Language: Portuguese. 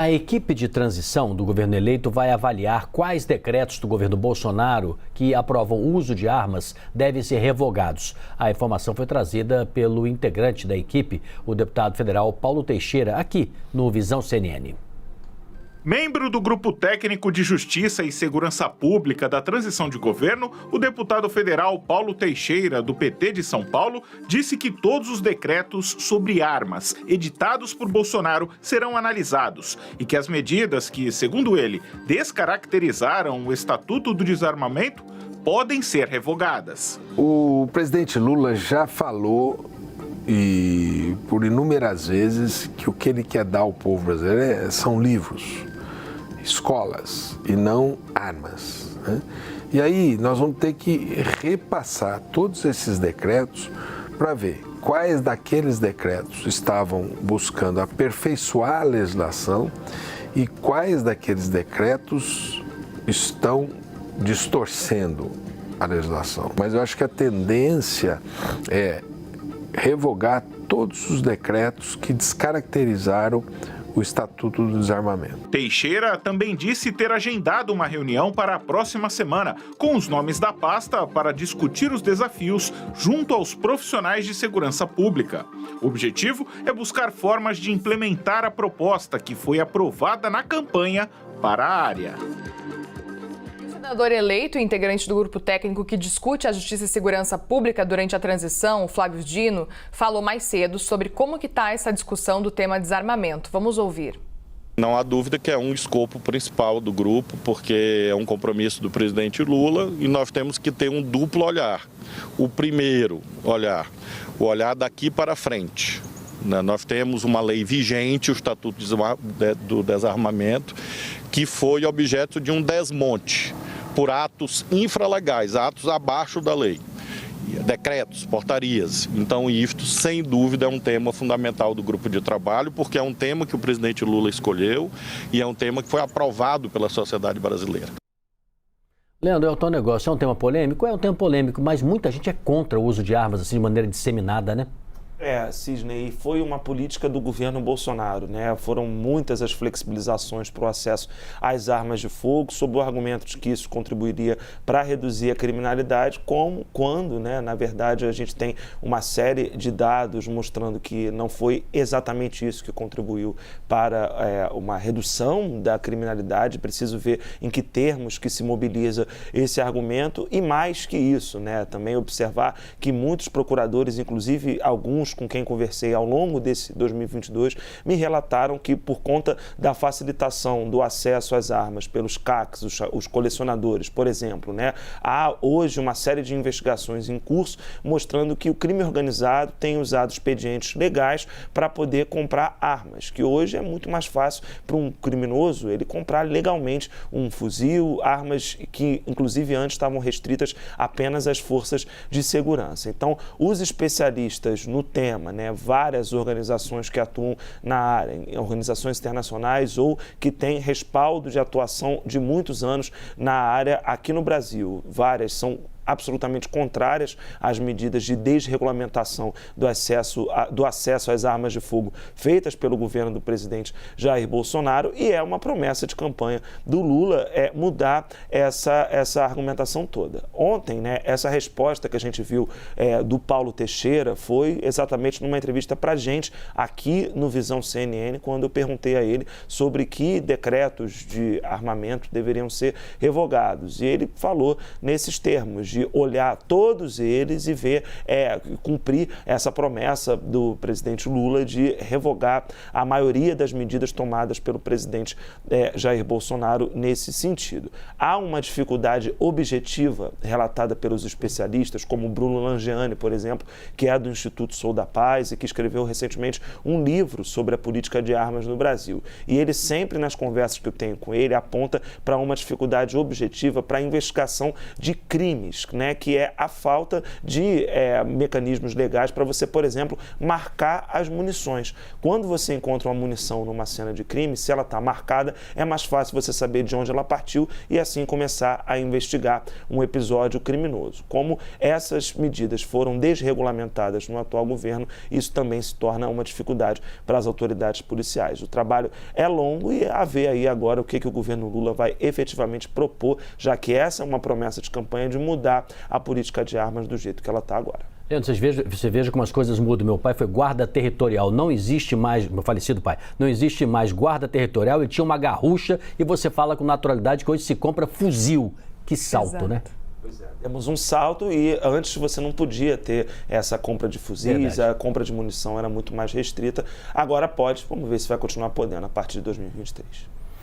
A equipe de transição do governo eleito vai avaliar quais decretos do governo Bolsonaro que aprovam o uso de armas devem ser revogados. A informação foi trazida pelo integrante da equipe, o deputado federal Paulo Teixeira, aqui no Visão CNN. Membro do Grupo Técnico de Justiça e Segurança Pública da transição de governo, o deputado federal Paulo Teixeira, do PT de São Paulo, disse que todos os decretos sobre armas editados por Bolsonaro serão analisados e que as medidas que, segundo ele, descaracterizaram o Estatuto do Desarmamento podem ser revogadas. O presidente Lula já falou e por inúmeras vezes que o que ele quer dar ao povo brasileiro são livros, escolas e não armas, né? E aí nós vamos ter que repassar todos esses decretos para ver quais daqueles decretos estavam buscando aperfeiçoar a legislação e quais daqueles decretos estão distorcendo a legislação. Mas eu acho que a tendência é revogar todos os decretos que descaracterizaram o Estatuto do Desarmamento. Teixeira também disse ter agendado uma reunião para a próxima semana com os nomes da pasta para discutir os desafios junto aos profissionais de segurança pública. O objetivo é buscar formas de implementar a proposta que foi aprovada na campanha para a área. O senador eleito e integrante do grupo técnico que discute a Justiça e Segurança Pública durante a transição, Flávio Dino, falou mais cedo sobre como que está essa discussão do tema desarmamento. Vamos ouvir. Não há dúvida que é um escopo principal do grupo, porque é um compromisso do presidente Lula e nós temos que ter um duplo olhar. O primeiro olhar, o olhar daqui para frente. Nós temos uma lei vigente, o Estatuto do Desarmamento, que foi objeto de um desmonte por atos infralegais, atos abaixo da lei, decretos, portarias. Então, isto, sem dúvida, é um tema fundamental do grupo de trabalho, porque é um tema que o presidente Lula escolheu e é um tema que foi aprovado pela sociedade brasileira. Leandro, é o teu negócio, é um tema polêmico? É um tema polêmico, mas muita gente é contra o uso de armas assim de maneira disseminada, né? Sidney, foi uma política do governo Bolsonaro, né? Foram muitas as flexibilizações para o acesso às armas de fogo, sob o argumento de que isso contribuiria para reduzir a criminalidade, quando, né, na verdade, a gente tem uma série de dados mostrando que não foi exatamente isso que contribuiu para uma redução da criminalidade. Preciso ver em que termos que se mobiliza esse argumento e, mais que isso, né, também observar que muitos procuradores, inclusive alguns com quem conversei ao longo desse 2022, me relataram que por conta da facilitação do acesso às armas pelos CACs, os colecionadores, por exemplo, né, há hoje uma série de investigações em curso mostrando que o crime organizado tem usado expedientes legais para poder comprar armas, que hoje é muito mais fácil para um criminoso ele comprar legalmente um fuzil, armas que inclusive antes estavam restritas apenas às forças de segurança. Então, os especialistas no tema, né, várias organizações que atuam na área, organizações internacionais ou que têm respaldo de atuação de muitos anos na área aqui no Brasil. Várias são absolutamente contrárias às medidas de desregulamentação do acesso às armas de fogo feitas pelo governo do presidente Jair Bolsonaro, e é uma promessa de campanha do Lula mudar essa argumentação toda. Ontem, né, essa resposta que a gente viu do Paulo Teixeira foi exatamente numa entrevista para a gente aqui no Visão CNN, quando eu perguntei a ele sobre que decretos de armamento deveriam ser revogados. E ele falou nesses termos, de olhar todos eles e ver, cumprir essa promessa do presidente Lula de revogar a maioria das medidas tomadas pelo presidente Jair Bolsonaro nesse sentido. Há uma dificuldade objetiva relatada pelos especialistas, como Bruno Langeani, por exemplo, que é do Instituto Sou da Paz e que escreveu recentemente um livro sobre a política de armas no Brasil. E ele sempre, nas conversas que eu tenho com ele, aponta para uma dificuldade objetiva para a investigação de crimes simples, né, que é a falta de mecanismos legais para você, por exemplo, marcar as munições. Quando você encontra uma munição numa cena de crime, se ela está marcada, é mais fácil você saber de onde ela partiu e assim começar a investigar um episódio criminoso. Como essas medidas foram desregulamentadas no atual governo, isso também se torna uma dificuldade para as autoridades policiais. O trabalho é longo e a ver aí agora o que o governo Lula vai efetivamente propor, já que essa é uma promessa de campanha de mudar a política de armas do jeito que ela está agora. Você veja como as coisas mudam. Meu pai foi guarda territorial, não existe mais, meu falecido pai, não existe mais guarda territorial, ele tinha uma garrucha e você fala com naturalidade que hoje se compra fuzil. Que salto, exato, né? Pois é. Temos um salto e antes você não podia ter essa compra de fuzis, a compra de munição era muito mais restrita. Agora pode, vamos ver se vai continuar podendo a partir de 2023.